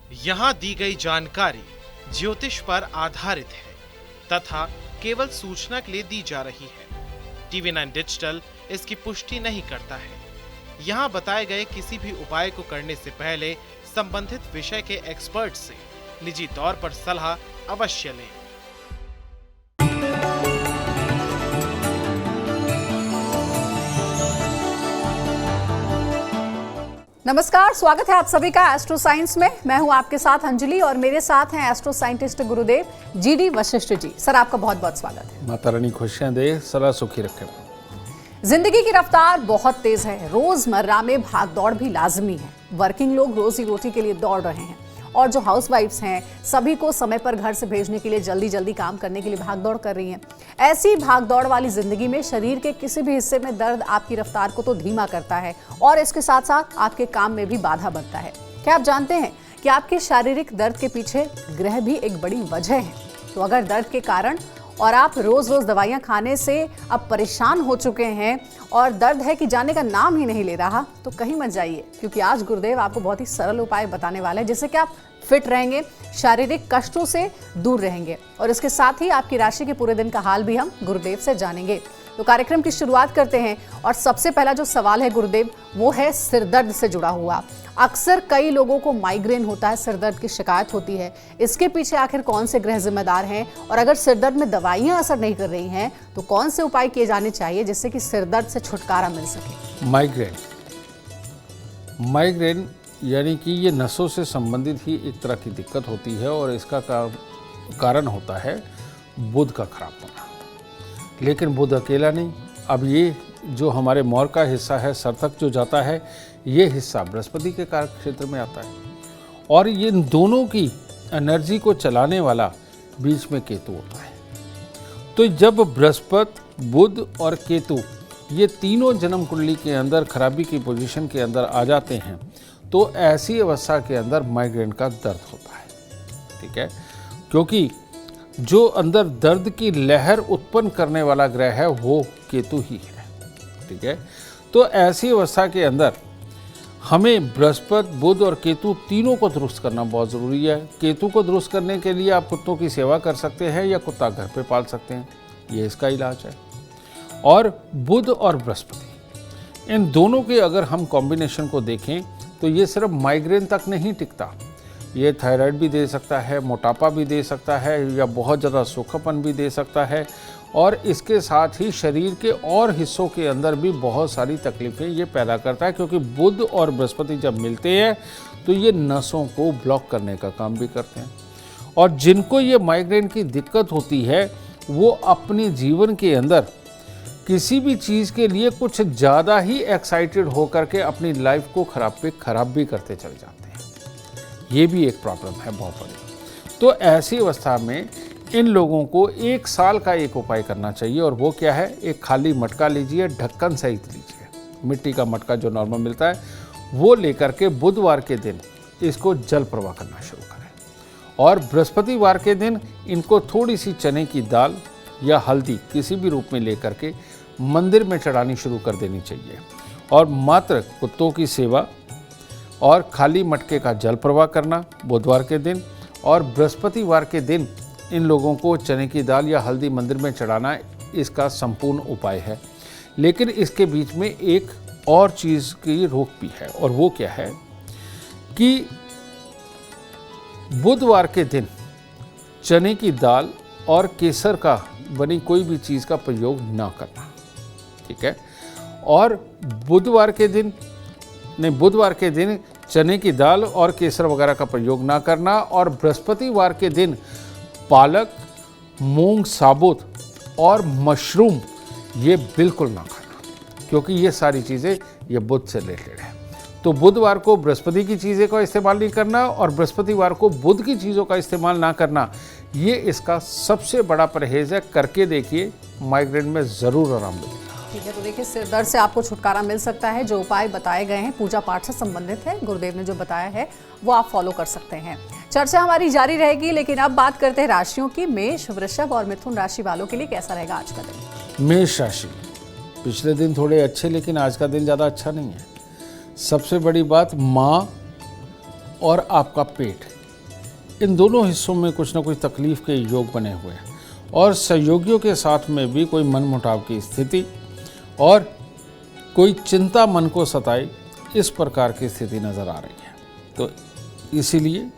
यहाँ दी गई जानकारी ज्योतिष पर आधारित है तथा केवल सूचना के लिए दी जा रही है। TV9 डिजिटल इसकी पुष्टि नहीं करता है। यहाँ बताए गए किसी भी उपाय को करने से पहले संबंधित विषय के एक्सपर्ट से निजी तौर पर सलाह अवश्य लें। नमस्कार, स्वागत है आप सभी का एस्ट्रो साइंस में। मैं हूं आपके साथ अंजलि और मेरे साथ हैं एस्ट्रो साइंटिस्ट गुरुदेव GD वशिष्ठ जी। सर, आपका बहुत बहुत स्वागत है। माता रानी खुशियां दे, सदा सुखी रखे। जिंदगी की रफ्तार बहुत तेज है, रोजमर्रा में भाग दौड़ भी लाजमी है। वर्किंग लोग रोजी रोटी के लिए दौड़ रहे हैं और जो हाउसवाइफ्स हैं सभी को समय पर घर से भेजने के लिए जल्दी जल्दी काम करने के लिए भाग दौड़ कर रही हैं। ऐसी भाग दौड़ वाली जिंदगी में शरीर के किसी भी हिस्से में दर्द आपकी रफ्तार को तो धीमा करता है और इसके साथ साथ आपके काम में भी बाधा बनता है। क्या आप जानते हैं कि आपके शारीरिक दर्द के पीछे ग्रह भी एक बड़ी वजह है? तो अगर दर्द के कारण और आप रोज रोज दवाइयां खाने से अब परेशान हो चुके हैं और दर्द है कि जाने का नाम ही नहीं ले रहा, तो कहीं मत जाइए, क्योंकि आज गुरुदेव आपको बहुत ही सरल उपाय बताने वाले हैं जिससे कि आप फिट रहेंगे, शारीरिक कष्टों से दूर रहेंगे और इसके साथ ही आपकी राशि के पूरे दिन का हाल भी हम गुरुदेव से जानेंगे। तो कार्यक्रम की शुरुआत करते हैं और सबसे पहला जो सवाल है गुरुदेव, वो है सिरदर्द से जुड़ा हुआ। अक्सर कई लोगों को माइग्रेन होता है, सिरदर्द की शिकायत होती है। इसके पीछे आखिर कौन से ग्रह जिम्मेदार हैं और अगर सिरदर्द में दवाइयां असर नहीं कर रही हैं तो कौन से उपाय किए जाने चाहिए जिससे कि सिरदर्द से छुटकारा मिल सके? माइग्रेन यानी कि ये नसों से संबंधित ही एक तरह की दिक्कत होती है और इसका कारण होता है बुध का खराब होना। लेकिन बुध अकेला नहीं, अब ये जो हमारे मौर का हिस्सा है, सर तक जो जाता है, ये हिस्सा बृहस्पति के कारक क्षेत्र में आता है और ये दोनों की एनर्जी को चलाने वाला बीच में केतु होता है। तो जब बृहस्पति, बुध और केतु ये तीनों जन्म कुंडली के अंदर खराबी की पोजीशन के अंदर आ जाते हैं तो ऐसी अवस्था के अंदर माइग्रेन का दर्द होता है। ठीक है, क्योंकि जो अंदर दर्द की लहर उत्पन्न करने वाला ग्रह है वो केतु ही है। ठीक है, तो ऐसी अवस्था के अंदर हमें बृहस्पति, बुध और केतु तीनों को दुरुस्त करना बहुत ज़रूरी है। केतु को दुरुस्त करने के लिए आप कुत्तों की सेवा कर सकते हैं या कुत्ता घर पे पाल सकते हैं, ये इसका इलाज है। और बुध और बृहस्पति, इन दोनों के अगर हम कॉम्बिनेशन को देखें तो ये सिर्फ माइग्रेन तक नहीं टिकता, ये थायराइड भी दे सकता है, मोटापा भी दे सकता है या बहुत ज़्यादा सूखापन भी दे सकता है और इसके साथ ही शरीर के और हिस्सों के अंदर भी बहुत सारी तकलीफ़ें ये पैदा करता है, क्योंकि बुध और बृहस्पति जब मिलते हैं तो ये नसों को ब्लॉक करने का काम भी करते हैं। और जिनको ये माइग्रेन की दिक्कत होती है वो अपने जीवन के अंदर किसी भी चीज़ के लिए कुछ ज़्यादा ही एक्साइटेड होकर के अपनी लाइफ को खराब भी करते चले जाते हैं। ये भी एक प्रॉब्लम है बहुत बड़ी। तो ऐसी अवस्था में इन लोगों को 1 साल का एक उपाय करना चाहिए और वो क्या है, एक खाली मटका लीजिए, ढक्कन सहित लीजिए, मिट्टी का मटका जो नॉर्मल मिलता है वो लेकर के बुधवार के दिन इसको जल प्रवाह करना शुरू करें और बृहस्पतिवार के दिन इनको थोड़ी सी चने की दाल या हल्दी किसी भी रूप में लेकर के मंदिर में चढ़ानी शुरू कर देनी चाहिए और मात्र कुत्तों की सेवा और खाली मटके का जल प्रवाह करना बुधवार के दिन और बृहस्पतिवार के दिन इन लोगों को चने की दाल या हल्दी मंदिर में चढ़ाना इसका संपूर्ण उपाय है। लेकिन इसके बीच में एक और चीज़ की रोक भी है और वो क्या है कि बुधवार के दिन चने की दाल और केसर का बनी कोई भी चीज़ का प्रयोग ना करना। ठीक है, और बुधवार के दिन चने की दाल और केसर वगैरह का प्रयोग ना करना और बृहस्पतिवार के दिन पालक, मूंग साबुत और मशरूम ये बिल्कुल ना खाना, क्योंकि ये सारी चीज़ें ये बुध से रिलेटेड है। तो बुधवार को बृहस्पति की चीज़ें का इस्तेमाल नहीं करना और बृहस्पतिवार को बुध की चीज़ों का इस्तेमाल ना करना, ये इसका सबसे बड़ा परहेज है। करके देखिए, माइग्रेन में ज़रूर आराम मिलेगा। ठीक है, तो देखिए सिर दर्द से आपको छुटकारा मिल सकता है। जो उपाय बताए गए हैं पूजा पाठ से संबंधित है, गुरुदेव ने जो बताया है वो आप फॉलो कर सकते हैं। चर्चा हमारी जारी रहेगी, लेकिन अब बात करते हैं राशियों की। मेष, वृषभ और मिथुन राशि वालों के लिए कैसा रहेगा आज का दिन? मेष राशि, पिछले दिन थोड़े अच्छे, लेकिन आज का दिन ज़्यादा अच्छा नहीं है। सबसे बड़ी बात, माँ और आपका पेट, इन दोनों हिस्सों में कुछ ना कुछ तकलीफ के योग बने हुए हैं और सहयोगियों के साथ में भी कोई मनमुटाव की स्थिति और कोई चिंता मन को सताए, इस प्रकार की स्थिति नज़र आ रही है। तो इसीलिए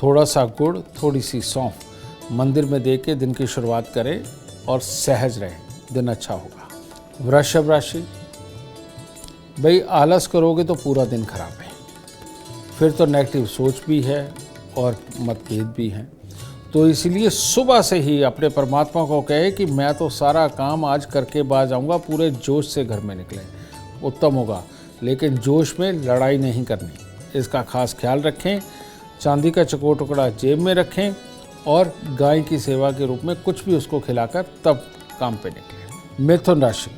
थोड़ा सा गुड़, थोड़ी सी सौंफ मंदिर में दे के दिन की शुरुआत करें और सहज रहें, दिन अच्छा होगा। वृषभ राशि, भाई आलस करोगे तो पूरा दिन खराब है, फिर तो नेगेटिव सोच भी है और मतभेद भी हैं। तो इसलिए सुबह से ही अपने परमात्मा को कहे कि मैं तो सारा काम आज करके बाद जाऊँगा, पूरे जोश से घर में निकले, उत्तम होगा। लेकिन जोश में लड़ाई नहीं करनी, इसका खास ख्याल रखें। चांदी का चकोर टुकड़ा जेब में रखें और गाय की सेवा के रूप में कुछ भी उसको खिलाकर तब काम पे निकलें। मिथुन राशि,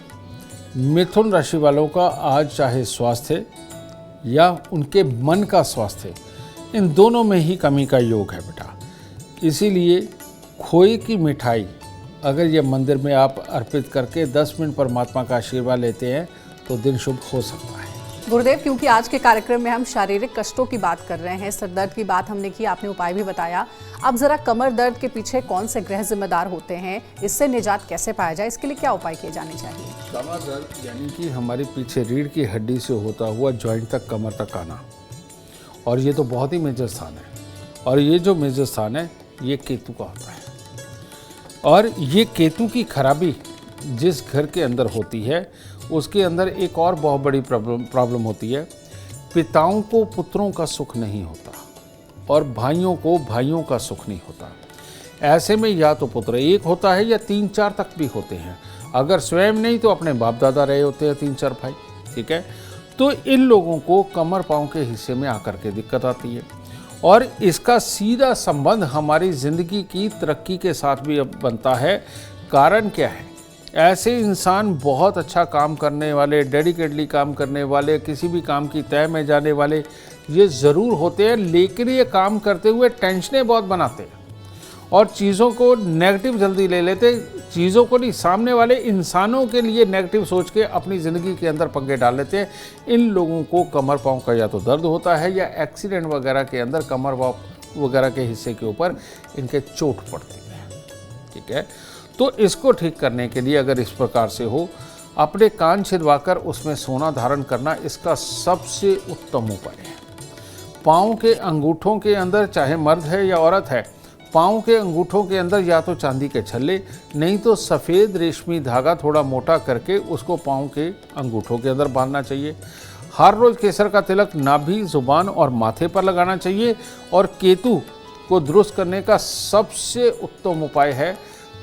मिथुन राशि वालों का आज चाहे स्वास्थ्य या उनके मन का स्वास्थ्य, इन दोनों में ही कमी का योग है बेटा। इसीलिए खोए की मिठाई अगर ये मंदिर में आप अर्पित करके 10 मिनट परमात्मा का आशीर्वाद लेते हैं तो दिन शुभ हो सकता है। गुरुदेव, क्योंकि आज के कार्यक्रम में हम शारीरिक कष्टों की बात कर रहे हैं, सर दर्द की बात हमने की, आपने उपाय भी बताया। अब जरा कमर दर्द के पीछे कौन से ग्रह जिम्मेदार होते हैं, इससे निजात कैसे पाया जाए, इसके लिए क्या उपाय किए जाने चाहिए? कमर दर्द यानी कि हमारे पीछे रीढ़ की हड्डी से होता हुआ जॉइंट तक, कमर तक आना, और ये तो बहुत ही मेजर स्थान है। और ये जो मेजर स्थान है ये केतु का होता है। और ये केतु की खराबी जिस घर के अंदर होती है उसके अंदर एक और बहुत बड़ी प्रॉब्लम होती है। पिताओं को पुत्रों का सुख नहीं होता और भाइयों को भाइयों का सुख नहीं होता। ऐसे में या तो पुत्र एक होता है या 3-4 तक भी होते हैं। अगर स्वयं नहीं तो अपने बाप दादा रहे होते हैं 3-4 भाई, ठीक है। तो इन लोगों को कमर पाँव के हिस्से में आकर के दिक्कत आती है और इसका सीधा संबंध हमारी ज़िंदगी की तरक्की के साथ भी अब बनता है। कारण क्या है? ऐसे इंसान बहुत अच्छा काम करने वाले, डेडिकेटली काम करने वाले, किसी भी काम की तय में जाने वाले ये ज़रूर होते हैं, लेकिन ये काम करते हुए टेंशनें बहुत बनाते हैं और चीज़ों को नेगेटिव जल्दी ले लेते। चीज़ों को नहीं, सामने वाले इंसानों के लिए नेगेटिव सोच के अपनी ज़िंदगी के अंदर पंगे डाल लेते हैं। इन लोगों को कमर पाँव का या तो दर्द होता है या एक्सीडेंट वगैरह के अंदर कमर पाँव वगैरह के हिस्से के ऊपर इनके चोट पड़ती है, ठीक है। तो इसको ठीक करने के लिए अगर इस प्रकार से हो, अपने कान छिदवाकर उसमें सोना धारण करना इसका सबसे उत्तम उपाय है। पाँव के अंगूठों के अंदर, चाहे मर्द है या औरत है, पाँव के अंगूठों के अंदर या तो चांदी के छल्ले, नहीं तो सफ़ेद रेशमी धागा थोड़ा मोटा करके उसको पाँव के अंगूठों के अंदर बांधना चाहिए। हर रोज़ केसर का तिलक नाभि, जुबान और माथे पर लगाना चाहिए। और केतु को दुरुस्त करने का सबसे उत्तम उपाय है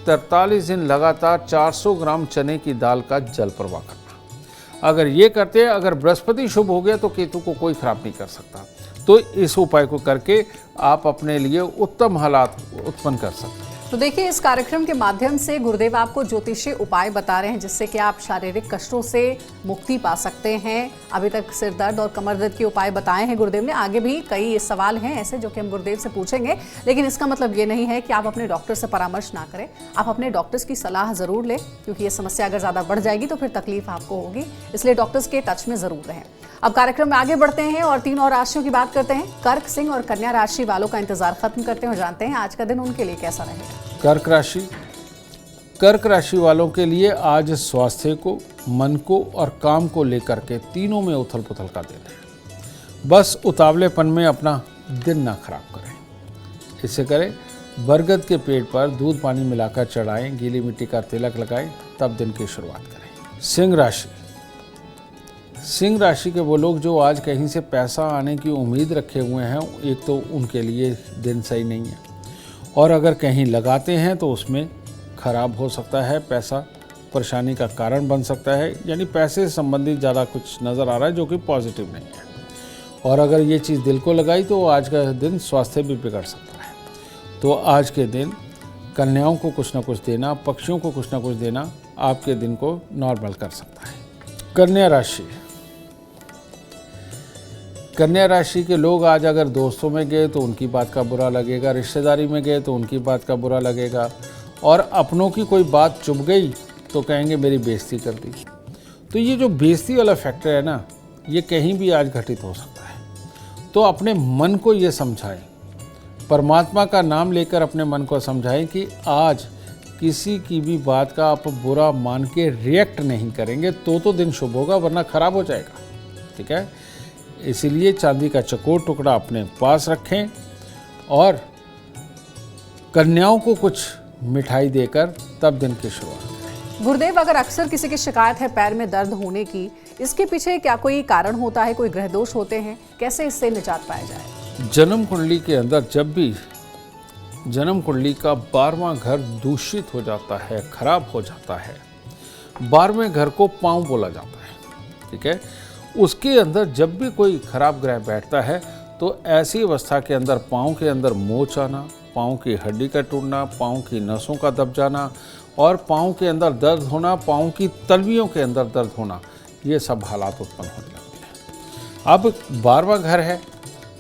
43 दिन लगातार 400 ग्राम चने की दाल का जल प्रवाह करना। अगर ये करते हैं, अगर बृहस्पति शुभ हो गया तो केतु को कोई खराब नहीं कर सकता। तो इस उपाय को करके आप अपने लिए उत्तम हालात उत्पन्न कर सकते हैं। तो देखिए, इस कार्यक्रम के माध्यम से गुरुदेव आपको ज्योतिषीय उपाय बता रहे हैं जिससे कि आप शारीरिक कष्टों से मुक्ति पा सकते हैं। अभी तक सिर दर्द और कमर दर्द के उपाय बताए हैं गुरुदेव ने। आगे भी कई सवाल हैं ऐसे जो कि हम गुरुदेव से पूछेंगे, लेकिन इसका मतलब ये नहीं है कि आप अपने डॉक्टर से परामर्श ना करें। आप अपने डॉक्टर्स की सलाह जरूर लें, क्योंकि ये समस्या अगर ज़्यादा बढ़ जाएगी तो फिर तकलीफ आपको होगी। इसलिए डॉक्टर्स के टच में ज़रूर रहें। अब कार्यक्रम में आगे बढ़ते हैं और 3 और राशियों की बात करते हैं। कर्क, सिंह और कन्या राशि वालों का इंतजार खत्म करते हैं और जानते हैं आज का दिन उनके लिए कैसा रहेगा। कर्क राशि, कर्क राशि वालों के लिए आज स्वास्थ्य को, मन को और काम को लेकर के तीनों में उथल पुथल का दिन है। बस उतावलेपन में अपना दिन ना खराब करें। इससे करें, बरगद के पेड़ पर दूध पानी मिलाकर चढ़ाएं, गीली मिट्टी का तिलक लगाएं, तब दिन की शुरुआत करें। सिंह राशि, सिंह राशि के वो लोग जो आज कहीं से पैसा आने की उम्मीद रखे हुए हैं, एक तो उनके लिए दिन सही नहीं है और अगर कहीं लगाते हैं तो उसमें खराब हो सकता है, पैसा परेशानी का कारण बन सकता है। यानी पैसे से संबंधित ज़्यादा कुछ नज़र आ रहा है जो कि पॉजिटिव नहीं है। और अगर ये चीज़ दिल को लगाई तो आज का दिन स्वास्थ्य भी बिगड़ सकता है। तो आज के दिन कन्याओं को कुछ ना कुछ देना, पक्षियों को कुछ ना कुछ देना आपके दिन को नॉर्मल कर सकता है। कन्या राशि, कन्या राशि के लोग आज अगर दोस्तों में गए तो उनकी बात का बुरा लगेगा, रिश्तेदारी में गए तो उनकी बात का बुरा लगेगा और अपनों की कोई बात चुभ गई तो कहेंगे मेरी बेइज्जती कर दी। तो ये जो बेइज्जती वाला फैक्टर है ना, ये कहीं भी आज घटित हो सकता है। तो अपने मन को ये समझाएं परमात्मा का नाम लेकर अपने मन को समझाएं कि आज किसी की भी बात का आप बुरा मान के रिएक्ट नहीं करेंगे तो दिन शुभ होगा, वरना खराब हो जाएगा। ठीक है, इसीलिए चांदी का चकोर टुकड़ा अपने पास रखें और कन्याओं को कुछ मिठाई देकर तब दिन की शुरुआत करें। गुरुदेव, अगर अक्सर किसी की शिकायत है पैर में दर्द होने की, इसके पीछे क्या कोई कारण होता है, कोई ग्रह दोष होते हैं, कैसे इससे निजात पाया जाए? जन्म कुंडली के अंदर जब भी जन्म कुंडली का 12वां घर दूषित हो जाता है, खराब हो जाता है, 12वें घर को पांव बोला जाता है। ठीक है, उसके अंदर जब भी कोई खराब ग्रह बैठता है तो ऐसी अवस्था के अंदर पांव के अंदर मोच आना, पांव की हड्डी का टूटना, पांव की नसों का दब जाना और पांव के अंदर दर्द होना, पांव की तलवियों के अंदर दर्द होना, ये सब हालात उत्पन्न होने लगते हैं। अब 12वां घर है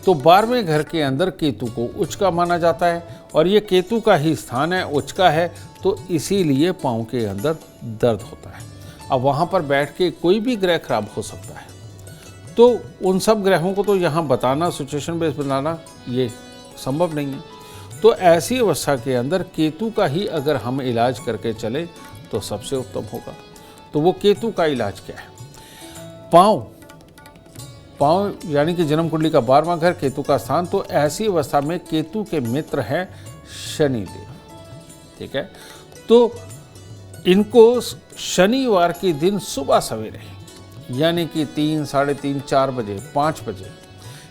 तो 12वें घर के अंदर केतु को उच्च का माना जाता है और ये केतु का ही स्थान है, उच्च का है, तो इसीलिए पांव के अंदर दर्द होता है। अब वहाँ पर बैठ के कोई भी ग्रह खराब हो सकता है, तो उन सब ग्रहों को तो यहाँ बताना, सिचुएशन बेस बनाना ये संभव नहीं है। तो ऐसी अवस्था के अंदर केतु का ही अगर हम इलाज करके चले तो सबसे उत्तम होगा। तो वो केतु का इलाज क्या है? पाँव यानी कि जन्म कुंडली का 12वां घर केतु का स्थान, तो ऐसी अवस्था में केतु के मित्र हैं शनिदेव। ठीक है, तो इनको शनिवार के दिन सुबह सवेरे यानी कि 3, साढ़े 3, 4 बजे, 5 बजे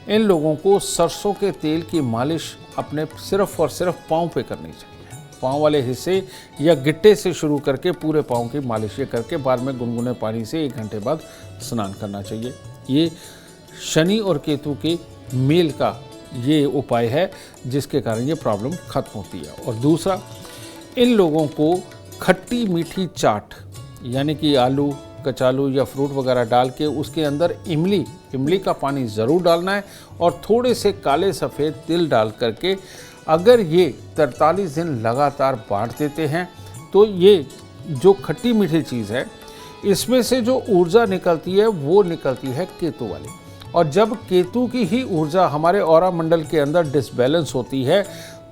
इन लोगों को सरसों के तेल की मालिश अपने सिर्फ और सिर्फ पाँव पे करनी चाहिए। पाँव वाले हिस्से या गिट्टे से शुरू करके पूरे पाँव की मालिश करके बाद में गुनगुने पानी से 1 घंटे बाद स्नान करना चाहिए। ये शनि और केतु के मेल का ये उपाय है जिसके कारण ये प्रॉब्लम खत्म होती है। और दूसरा, इन लोगों को खट्टी मीठी चाट यानी कि आलू, कचालू या फ्रूट वगैरह डाल के उसके अंदर इमली का पानी ज़रूर डालना है और थोड़े से काले सफ़ेद तिल डाल करके अगर ये 43 दिन लगातार बांट देते हैं तो ये जो खट्टी मीठी चीज़ है इसमें से जो ऊर्जा निकलती है वो निकलती है केतु वाली। और जब केतु की ही ऊर्जा हमारे ऑरा मंडल के अंदर डिसबैलेंस होती है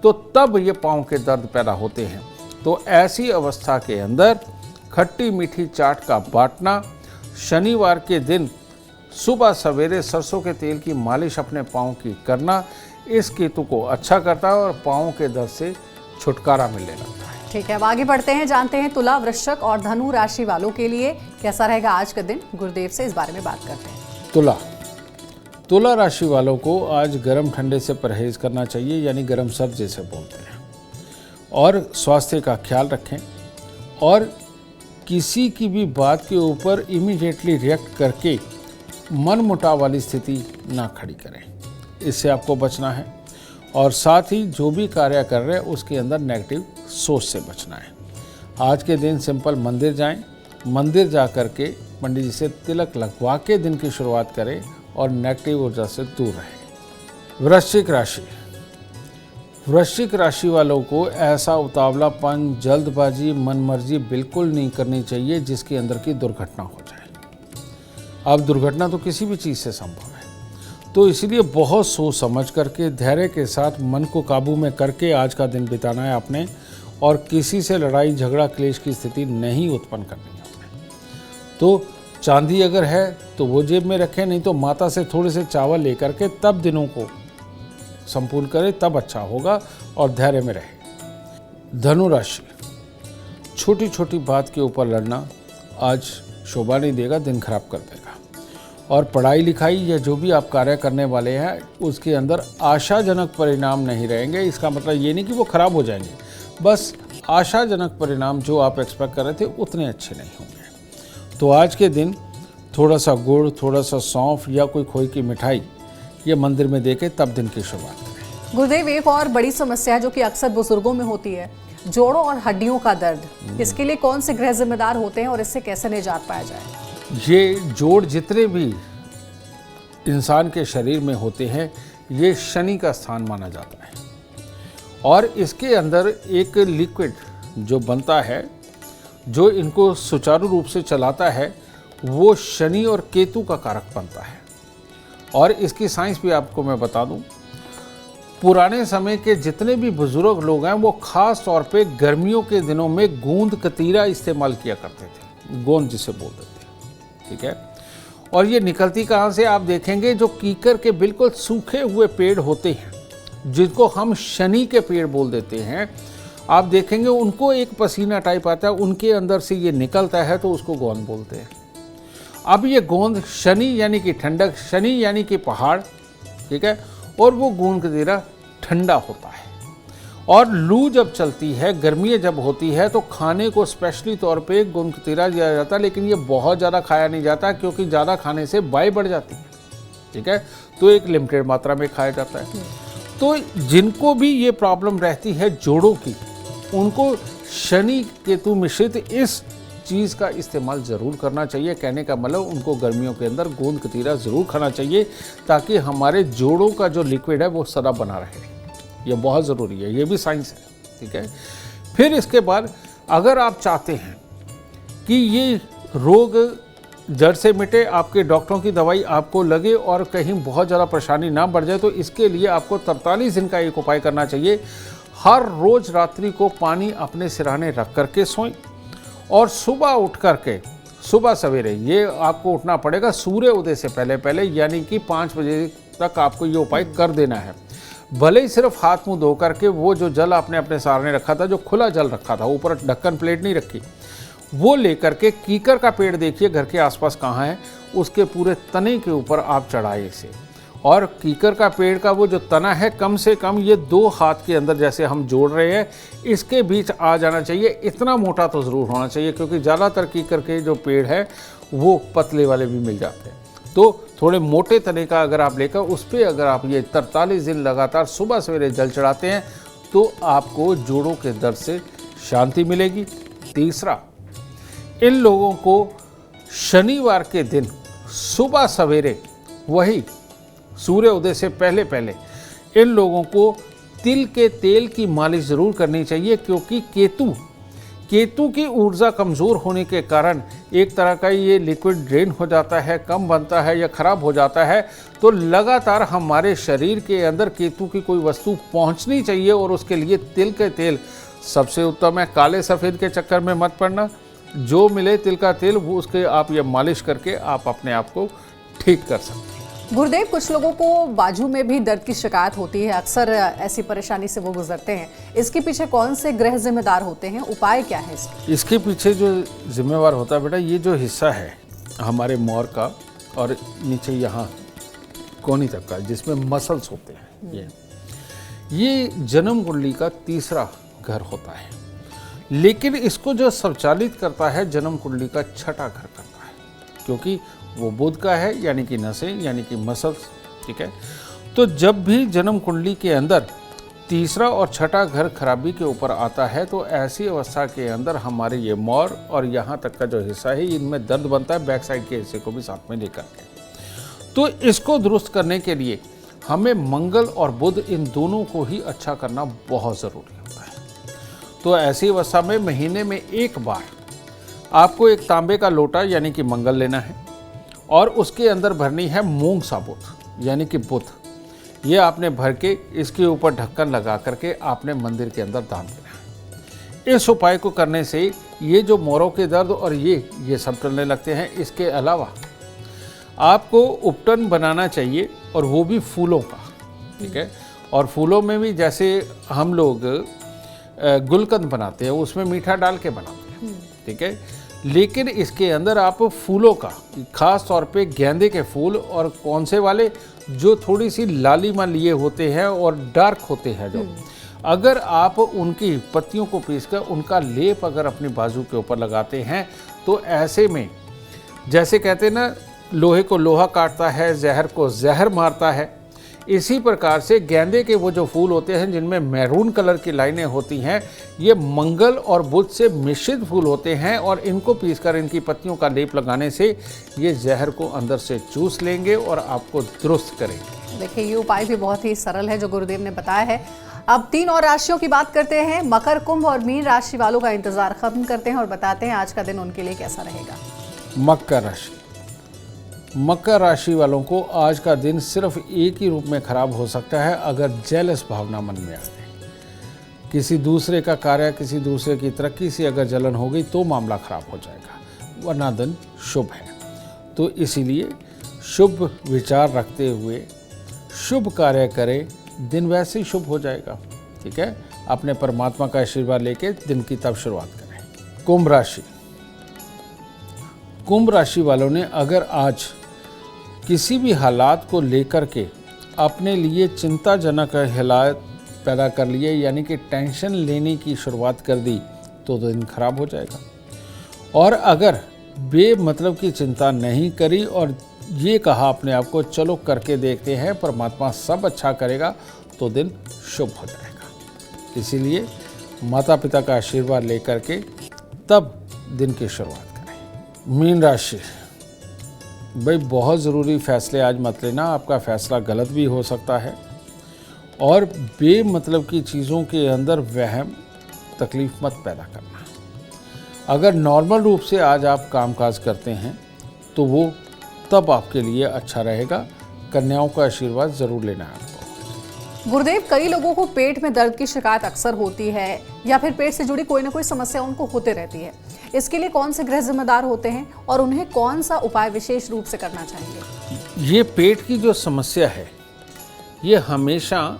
तो तब ये पाँव के दर्द पैदा होते हैं। तो ऐसी अवस्था के अंदर खट्टी मीठी चाट का बांटना, शनिवार के दिन सुबह सवेरे सरसों के तेल की मालिश अपने पाँव की करना, इस केतु को अच्छा करता है और पाँव के दर्द से छुटकारा मिलने लगता है। ठीक है, अब आगे बढ़ते हैं, जानते हैं तुला, वृश्चिक और धनु राशि वालों के लिए कैसा रहेगा आज का दिन। गुरुदेव से इस बारे में बात करते हैं। तुला राशि वालों को आज गर्म ठंडे से परहेज करना चाहिए, यानी गर्म सर्द जैसे बोलते हैं, और स्वास्थ्य का ख्याल रखें और किसी की भी बात के ऊपर इमीडिएटली रिएक्ट करके मन मुटाव वाली स्थिति ना खड़ी करें, इससे आपको बचना है। और साथ ही जो भी कार्य कर रहे हैं उसके अंदर नेगेटिव सोच से बचना है। आज के दिन सिंपल मंदिर जाएं, मंदिर जा कर के पंडित जी से तिलक लगवा के दिन की शुरुआत करें और नेगेटिव ऊर्जा से दूर रहें। वृश्चिक राशि वालों को ऐसा उतावलापन, जल्दबाजी, मनमर्जी बिल्कुल नहीं करनी चाहिए जिसके अंदर की दुर्घटना हो जाए। अब दुर्घटना तो किसी भी चीज़ से संभव है, तो इसलिए बहुत सोच समझ करके धैर्य के साथ मन को काबू में करके आज का दिन बिताना है आपने, और किसी से लड़ाई झगड़ा क्लेश की स्थिति नहीं उत्पन्न करनी है आपने। तो चांदी अगर है तो वो जेब में रखें, नहीं तो माता से थोड़े से चावल लेकर के तब दिनों को संपूर्ण करें, तब अच्छा होगा और धैर्य में रहे। धनु राशि, छोटी छोटी बात के ऊपर लड़ना आज शोभा नहीं देगा, दिन खराब कर देगा। और पढ़ाई लिखाई या जो भी आप कार्य करने वाले हैं उसके अंदर आशाजनक परिणाम नहीं रहेंगे। इसका मतलब ये नहीं कि वो खराब हो जाएंगे, बस आशाजनक परिणाम जो आप एक्सपेक्ट कर रहे थे उतने अच्छे नहीं होंगे। तो आज के दिन थोड़ा सा गुड़, थोड़ा सा सौंफ या कोई खोए की मिठाई ये मंदिर में देके तब दिन की शुरुआत करें। गुरुदेव, एक और बड़ी समस्या है जो कि अक्सर बुजुर्गों में होती है, जोड़ों और हड्डियों का दर्द। इसके लिए कौन से ग्रह जिम्मेदार होते हैं और इससे कैसे निजात पाया जाए? ये जोड़ जितने भी इंसान के शरीर में होते हैं ये शनि का स्थान माना जाता है, और इसके अंदर एक लिक्विड जो बनता है जो इनको सुचारू रूप से चलाता है वो शनि और केतु का कारक बनता है। और इसकी साइंस भी आपको मैं बता दूं, पुराने समय के जितने भी बुजुर्ग लोग हैं वो खास तौर पे गर्मियों के दिनों में गोंद कतीरा इस्तेमाल किया करते थे, गोंद जिसे बोल देते हैं, ठीक है। और ये निकलती कहाँ से, आप देखेंगे जो कीकर के बिल्कुल सूखे हुए पेड़ होते हैं, जिनको हम शनि के पेड़ बोल देते हैं, आप देखेंगे उनको एक पसीना टाइप आता है, उनके अंदर से ये निकलता है तो उसको गोंद बोलते हैं। अब ये गोंद शनि यानी कि ठंडक, शनि यानी कि पहाड़, ठीक है, और वो गोंद कतीरा ठंडा होता है। और लू जब चलती है, गर्मियाँ जब होती है, तो खाने को स्पेशली तौर पे गोंद कतीरा दिया जाता है, लेकिन ये बहुत ज़्यादा खाया नहीं जाता क्योंकि ज़्यादा खाने से बाई बढ़ जाती है, ठीक है, तो एक लिमिटेड मात्रा में खाया जाता है। तो जिनको भी ये प्रॉब्लम रहती है जोड़ों की, उनको शनि केतु मिश्रित इस चीज़ का इस्तेमाल ज़रूर करना चाहिए। कहने का मतलब उनको गर्मियों के अंदर गोंद कतीरा ज़रूर खाना चाहिए ताकि हमारे जोड़ों का जो लिक्विड है वो सदा बना रहे। ये बहुत ज़रूरी है, ये भी साइंस है, ठीक है। फिर इसके बाद अगर आप चाहते हैं कि ये रोग जड़ से मिटे, आपके डॉक्टरों की दवाई आपको लगे और कहीं बहुत ज़्यादा परेशानी ना बढ़ जाए, तो इसके लिए आपको 43 दिन का एक उपाय करना चाहिए। हर रोज़ रात्रि को पानी अपने सिरहाने रख करके सोएं और सुबह उठ करके, सुबह सवेरे ये आपको उठना पड़ेगा सूर्य उदय से पहले पहले, यानी कि 5 बजे तक आपको ये उपाय कर देना है। भले ही सिर्फ हाथ मुंह धो करके वो जो जल आपने अपने सारने रखा था, जो खुला जल रखा था, ऊपर ढक्कन प्लेट नहीं रखी, वो लेकर के कीकर का पेड़ देखिए घर के आसपास कहाँ है, उसके पूरे तने के ऊपर आप चढ़ाए इसे। और कीकर का पेड़ का वो जो तना है कम से कम ये 2 हाथ के अंदर जैसे हम जोड़ रहे हैं, इसके बीच आ जाना चाहिए। इतना मोटा तो ज़रूर होना चाहिए क्योंकि ज़्यादातर कीकर के जो पेड़ है वो पतले वाले भी मिल जाते हैं। तो थोड़े मोटे तने का अगर आप लेकर उस पर अगर आप ये 43 दिन लगातार सुबह सवेरे जल चढ़ाते हैं तो आपको जोड़ों के दर्द से शांति मिलेगी। तीसरा, इन लोगों को शनिवार के दिन सुबह सवेरे, वही सूर्य उदय से पहले पहले, इन लोगों को तिल के तेल की मालिश ज़रूर करनी चाहिए क्योंकि केतु की ऊर्जा कमज़ोर होने के कारण एक तरह का ये लिक्विड ड्रेन हो जाता है, कम बनता है या ख़राब हो जाता है। तो लगातार हमारे शरीर के अंदर केतु की कोई वस्तु पहुंचनी चाहिए और उसके लिए तिल के तेल सबसे उत्तम है। काले सफ़ेद के चक्कर में मत पड़ना, जो मिले तिल का तेल वो उसके आप ये मालिश करके आप अपने आप को ठीक कर सकते हैं। गुरुदेव, कुछ लोगों को बाजू में भी दर्द की शिकायत होती है, अक्सर ऐसी परेशानी से वो गुजरते हैं। इसके पीछे कौन से ग्रह जिम्मेदार होते हैं, उपाय क्या है इसके पीछे जो जिम्मेवार होता है बेटा, ये जो हिस्सा है हमारे मोर का और नीचे यहाँ कोहनी तक का जिसमें मसल्स होते हैं, ये जन्म कुंडली का तीसरा घर होता है। लेकिन इसको जो संचालित करता है जन्म कुंडली का छठा घर करता है, क्योंकि वो बुध का है, यानी कि नसें, यानी कि मसल्स, ठीक है। तो जब भी जन्म कुंडली के अंदर तीसरा और छठा घर खराबी के ऊपर आता है तो ऐसी अवस्था के अंदर हमारे ये मोर और यहाँ तक का जो हिस्सा है इनमें दर्द बनता है, बैक साइड के हिस्से को भी साथ में लेकर के। तो इसको दुरुस्त करने के लिए हमें मंगल और बुध इन दोनों को ही अच्छा करना बहुत ज़रूरी होता है। तो ऐसी अवस्था में महीने में एक बार आपको एक तांबे का लोटा यानी कि मंगल लेना है और उसके अंदर भरनी है मूंग साबुत यानी कि बुध। ये आपने भर के इसके ऊपर ढक्कन लगा करके आपने मंदिर के अंदर दान देना है। इस उपाय को करने से ये जो मोरों के दर्द और ये सब टलने लगते हैं। इसके अलावा आपको उपटन बनाना चाहिए और वो भी फूलों का, ठीक है। और फूलों में भी जैसे हम लोग गुलकंद बनाते हैं उसमें मीठा डाल के बनाते हैं, ठीक है। लेकिन इसके अंदर आप फूलों का, खास तौर पे गेंदे के फूल और कौन से वाले जो थोड़ी सी लालिमा लिए होते हैं और डार्क होते हैं, जो अगर आप उनकी पत्तियों को पीसकर उनका लेप अगर अपनी बाजू के ऊपर लगाते हैं तो ऐसे में जैसे कहते हैं ना, लोहे को लोहा काटता है, जहर को जहर मारता है, इसी प्रकार से गेंदे के वो जो फूल होते हैं जिनमें मैरून कलर की लाइनें होती हैं, ये मंगल और बुध से मिश्रित फूल होते हैं और इनको पीसकर इनकी पत्तियों का लेप लगाने से ये जहर को अंदर से चूस लेंगे और आपको दुरुस्त करेंगे। देखिए, ये उपाय भी बहुत ही सरल है जो गुरुदेव ने बताया है। अब 3 और राशियों की बात करते हैं। मकर, कुंभ और मीन राशि वालों का इंतजार खत्म करते हैं और बताते हैं आज का दिन उनके लिए कैसा रहेगा। मकर राशि, मकर राशि वालों को आज का दिन सिर्फ एक ही रूप में खराब हो सकता है, अगर जेलस भावना मन में आ जाए। किसी दूसरे का कार्य, किसी दूसरे की तरक्की से अगर जलन हो गई तो मामला खराब हो जाएगा, वरना दिन शुभ है। तो इसीलिए शुभ विचार रखते हुए शुभ कार्य करें, दिन वैसे ही शुभ हो जाएगा। ठीक है, अपने परमात्मा का आशीर्वाद लेके दिन की तब शुरुआत करें। कुंभ राशि, कुंभ राशि वालों ने अगर आज किसी भी हालात को लेकर के अपने लिए चिंताजनक हालात पैदा कर लिए, यानी कि टेंशन लेने की शुरुआत कर दी, तो दिन खराब हो जाएगा। और अगर बेमतलब की चिंता नहीं करी और ये कहा अपने आप को चलो करके देखते हैं, परमात्मा सब अच्छा करेगा, तो दिन शुभ हो जाएगा। इसीलिए माता पिता का आशीर्वाद लेकर के तब दिन की शुरुआत करें। मीन राशि, भाई बहुत ज़रूरी फैसले आज मत लेना, आपका फैसला गलत भी हो सकता है और बेमतलब की चीज़ों के अंदर वहम तकलीफ मत पैदा करना। अगर नॉर्मल रूप से आज आप कामकाज करते हैं तो वो तब आपके लिए अच्छा रहेगा। कन्याओं का आशीर्वाद ज़रूर लेना है आपको। गुरुदेव, कई लोगों को पेट में दर्द की शिकायत अक्सर होती है या फिर पेट से जुड़ी कोई ना कोई समस्या उनको होते रहती है। इसके लिए कौन से ग्रह जिम्मेदार होते हैं और उन्हें कौन सा उपाय विशेष रूप से करना चाहिए? ये पेट की जो समस्या है, ये हमेशा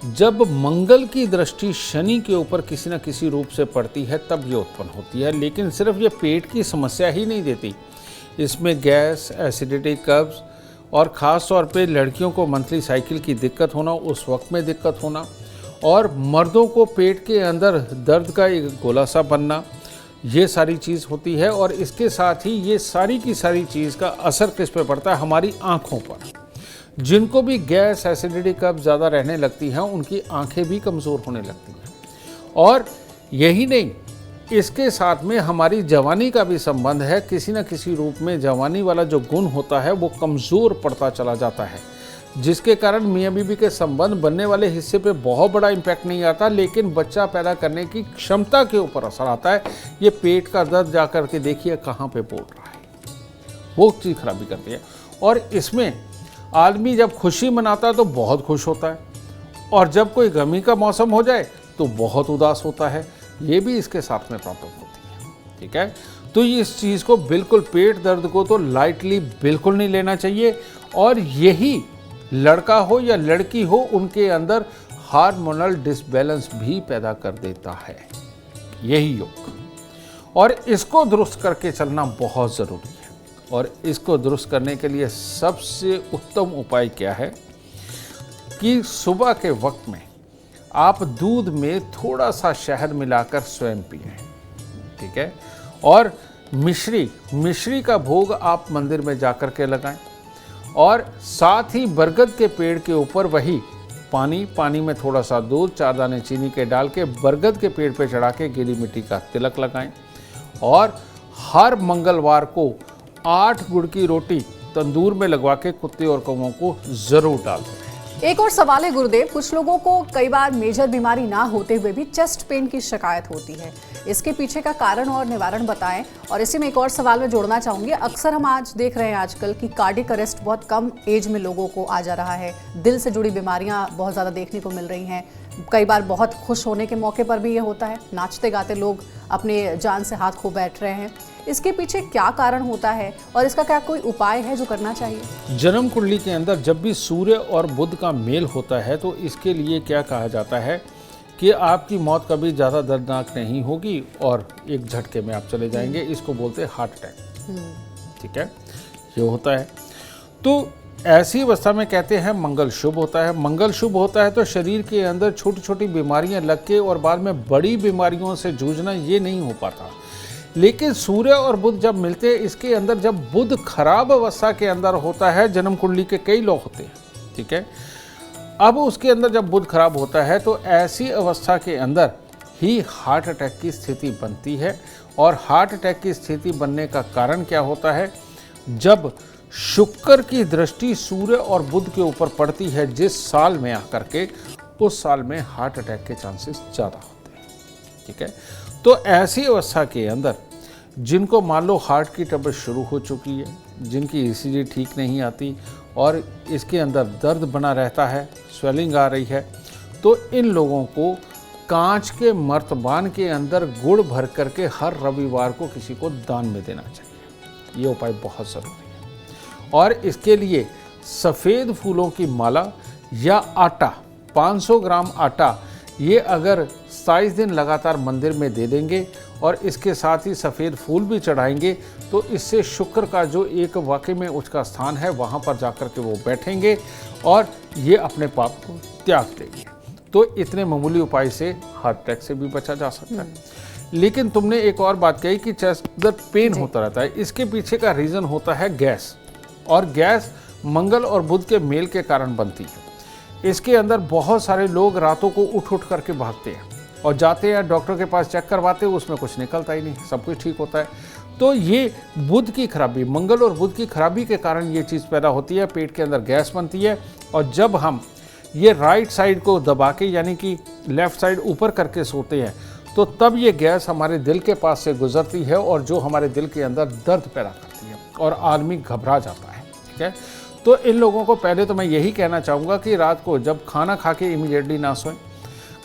जब मंगल की दृष्टि शनि के ऊपर किसी न किसी रूप से पड़ती है तब ये उत्पन्न होती है। लेकिन सिर्फ ये पेट की समस्या ही नहीं देती, इसमें गैस, एसिडिटी, कब्ज और ख़ास तौर पे लड़कियों को मंथली साइकिल की दिक्कत होना, उस वक्त में दिक्कत होना, और मर्दों को पेट के अंदर दर्द का एक गोला सा बनना, ये सारी चीज़ होती है। और इसके साथ ही ये सारी की सारी चीज़ का असर किस पे पड़ता है? हमारी आँखों पर। जिनको भी गैस, एसिडिटी, कब्ज ज़्यादा रहने लगती हैं, उनकी आँखें भी कमज़ोर होने लगती हैं। और यही नहीं, इसके साथ में हमारी जवानी का भी संबंध है। किसी न किसी रूप में जवानी वाला जो गुण होता है वो कमज़ोर पड़ता चला जाता है, जिसके कारण मियाँ बीवी के संबंध बनने वाले हिस्से पे बहुत बड़ा इम्पैक्ट नहीं आता, लेकिन बच्चा पैदा करने की क्षमता के ऊपर असर आता है। ये पेट का दर्द जा कर के देखिए कहाँ पे बोल रहा है, वो चीज़ खराबी करती है। और इसमें आदमी जब खुशी मनाता है तो बहुत खुश होता है, और जब कोई गमी का मौसम हो जाए तो बहुत उदास होता है। ये भी इसके साथ में प्रॉब्लम होती है। ठीक है, तो ये इस चीज़ को बिल्कुल, पेट दर्द को तो लाइटली बिल्कुल नहीं लेना चाहिए। और यही लड़का हो या लड़की हो, उनके अंदर हार्मोनल डिसबैलेंस भी पैदा कर देता है यही योग। और इसको दुरुस्त करके चलना बहुत ज़रूरी है। और इसको दुरुस्त करने के लिए सबसे उत्तम उपाय क्या है कि सुबह के वक्त में आप दूध में थोड़ा सा शहद मिलाकर स्वयं पिएं। ठीक है, और मिश्री का भोग आप मंदिर में जाकर के लगाएं। और साथ ही बरगद के पेड़ के ऊपर वही पानी में थोड़ा सा दूध, 4 दाने चीनी के डाल के बरगद के पेड़ पे चढ़ा के गीली मिट्टी का तिलक लगाएं। और हर मंगलवार को 8 गुड़ की रोटी तंदूर में लगवा के कुत्ते और कौवों को जरूर डाल दें। एक और सवाल है गुरुदेव, कुछ लोगों को कई बार मेजर बीमारी ना होते हुए भी चेस्ट पेन की शिकायत होती है। इसके पीछे का कारण और निवारण बताएं। और इसी में एक और सवाल मैं जोड़ना चाहूंगी, अक्सर हम आज देख रहे हैं आजकल कि कार्डियक अरेस्ट बहुत कम एज में लोगों को आ जा रहा है। दिल से जुड़ी बीमारियां बहुत ज़्यादा देखने को मिल रही हैं। कई बार बहुत खुश होने के मौके पर भी ये होता है, नाचते गाते लोग अपने जान से हाथ खो बैठ रहे हैं। इसके पीछे क्या कारण होता है और इसका क्या कोई उपाय है जो करना चाहिए? जन्म कुंडली के अंदर जब भी सूर्य और बुध का मेल होता है तो इसके लिए क्या कहा जाता है कि आपकी मौत कभी ज़्यादा दर्दनाक नहीं होगी और एक झटके में आप चले जाएंगे। इसको बोलते हैं हार्ट अटैक। ठीक है, ये होता है। तो ऐसी अवस्था में कहते हैं मंगल शुभ होता है। मंगल शुभ होता है तो शरीर के अंदर छोटी छोटी बीमारियां लग के और बाद में बड़ी बीमारियों से जूझना ये नहीं हो पाता। लेकिन सूर्य और बुध जब मिलते हैं, इसके अंदर जब बुध खराब अवस्था के अंदर होता है, जन्म कुंडली के कई लोग होते हैं। ठीक है, अब उसके अंदर जब बुध खराब होता है तो ऐसी अवस्था के अंदर ही हार्ट अटैक की स्थिति बनती है। और हार्ट अटैक की स्थिति बनने का कारण क्या होता है? जब शुक्र की दृष्टि सूर्य और बुध के ऊपर पड़ती है जिस साल में आकर के, उस साल में हार्ट अटैक के चांसेस ज़्यादा होते हैं। ठीक है, तो ऐसी अवस्था के अंदर जिनको मान लो हार्ट की ट्रबल शुरू हो चुकी है, जिनकी ईसीजी ठीक नहीं आती और इसके अंदर दर्द बना रहता है, स्वेलिंग आ रही है, तो इन लोगों को कांच के मर्तबान के अंदर गुड़ भर करके हर रविवार को किसी को दान में देना चाहिए। ये उपाय बहुत ज़रूरी है। और इसके लिए सफ़ेद फूलों की माला या आटा, 500 ग्राम आटा, ये अगर 27 दिन लगातार मंदिर में दे देंगे और इसके साथ ही सफ़ेद फूल भी चढ़ाएंगे, तो इससे शुक्र का जो एक वाकई में उसका स्थान है वहाँ पर जाकर के वो बैठेंगे और ये अपने पाप को त्याग देंगे। तो इतने मामूली उपाय से हार्ट अटैक से भी बचा जा सकता है। लेकिन तुमने एक और बात कही कि चेस्ट दर्द पेन होता रहता है, इसके पीछे का रीज़न होता है गैस, और गैस मंगल और बुध के मेल के कारण बनती है। इसके अंदर बहुत सारे लोग रातों को उठ करके भागते हैं और जाते हैं डॉक्टर के पास, चेक करवाते हैं, उसमें कुछ निकलता ही नहीं, सब कुछ ठीक होता है। तो ये बुध की खराबी, मंगल और बुध की खराबी के कारण ये चीज़ पैदा होती है, पेट के अंदर गैस बनती है। और जब हम ये राइट साइड को दबा के, यानी कि लेफ़्ट साइड ऊपर करके सोते हैं, तो तब ये गैस हमारे दिल के पास से गुजरती है और जो हमारे दिल के अंदर दर्द पैदा करती है और आदमी घबरा जाता है। ठीक है, तो इन लोगों को पहले तो मैं यही कहना चाहूँगा कि रात को जब खाना खा के इमीडिएटली ना सोएं।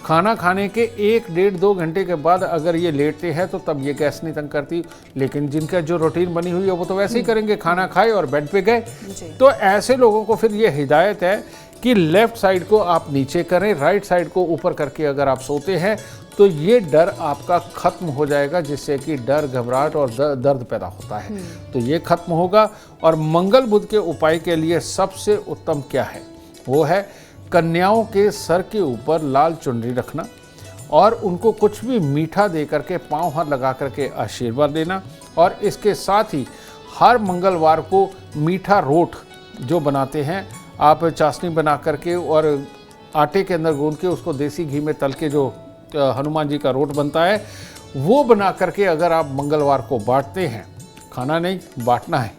खाना खाने के 1-1.5-2 घंटे के बाद अगर ये लेटते हैं तो तब ये गैस नहीं तंग करती। लेकिन जिनका जो रूटीन बनी हुई है वो तो वैसे ही करेंगे, खाना खाए और बेड पे गए। तो ऐसे लोगों को फिर ये हिदायत है कि लेफ़्ट साइड को आप नीचे करें, राइट साइड को ऊपर करके अगर आप सोते हैं तो ये डर आपका ख़त्म हो जाएगा, जिससे कि डर, घबराहट और दर्द पैदा होता है, तो ये खत्म होगा। और मंगल बुध के उपाय के लिए सबसे उत्तम क्या है, वो है कन्याओं के सर के ऊपर लाल चुनरी रखना और उनको कुछ भी मीठा दे करके पाँव हाथ लगा करके आशीर्वाद देना। और इसके साथ ही हर मंगलवार को मीठा रोट जो बनाते हैं आप, चाशनी बना करके और आटे के अंदर गूंद के उसको देसी घी में तल के जो हनुमान जी का रोट बनता है, वो बना करके अगर आप मंगलवार को बांटते हैं, खाना नहीं बांटना है,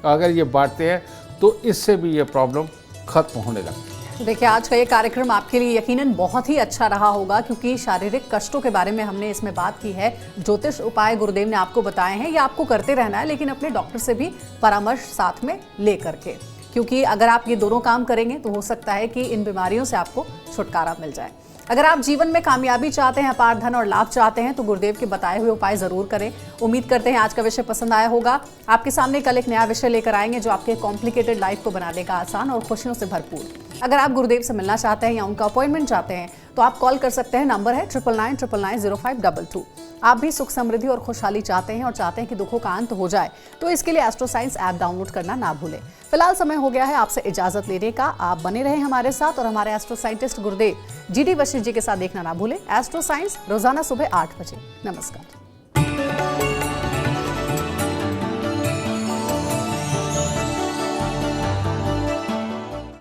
अगर ये बांटते हैं तो इससे भी ये प्रॉब्लम खत्म होने लगती है। देखिए, आज का ये कार्यक्रम आपके लिए यकीनन बहुत ही अच्छा रहा होगा, क्योंकि शारीरिक कष्टों के बारे में हमने इसमें बात की है। ज्योतिष उपाय गुरुदेव ने आपको बताए हैं, ये आपको करते रहना है, लेकिन अपने डॉक्टर से भी परामर्श साथ में ले करके, क्योंकि अगर आप ये दोनों काम करेंगे तो हो सकता है कि इन बीमारियों से आपको छुटकारा मिल जाए। अगर आप जीवन में कामयाबी चाहते हैं, अपार धन और लाभ चाहते हैं, तो गुरुदेव के बताए हुए उपाय जरूर करें। उम्मीद करते हैं आज का विषय पसंद आया होगा। आपके सामने कल एक नया विषय लेकर आएंगे जो आपके कॉम्प्लिकेटेड लाइफ को बना देगा आसान और खुशियों से भरपूर। अगर आप गुरुदेव से मिलना चाहते हैं या उनका अपॉइंटमेंट चाहते हैं तो आप कॉल कर सकते हैं। नंबर है 9999990522। आप भी सुख, समृद्धि और खुशहाली चाहते हैं और चाहते हैं कि दुखों का अंत हो जाए, तो इसके लिए एस्ट्रो साइंस ऐप डाउनलोड करना ना भूलें। फिलहाल समय हो गया है आपसे इजाजत लेने का। आप बने रहें हमारे साथ और हमारे एस्ट्रो साइंटिस्ट गुरुदेव GD वशिष्ठ जी के साथ देखना ना भूलें एस्ट्रो साइंस, रोजाना सुबह 8 बजे। नमस्कार।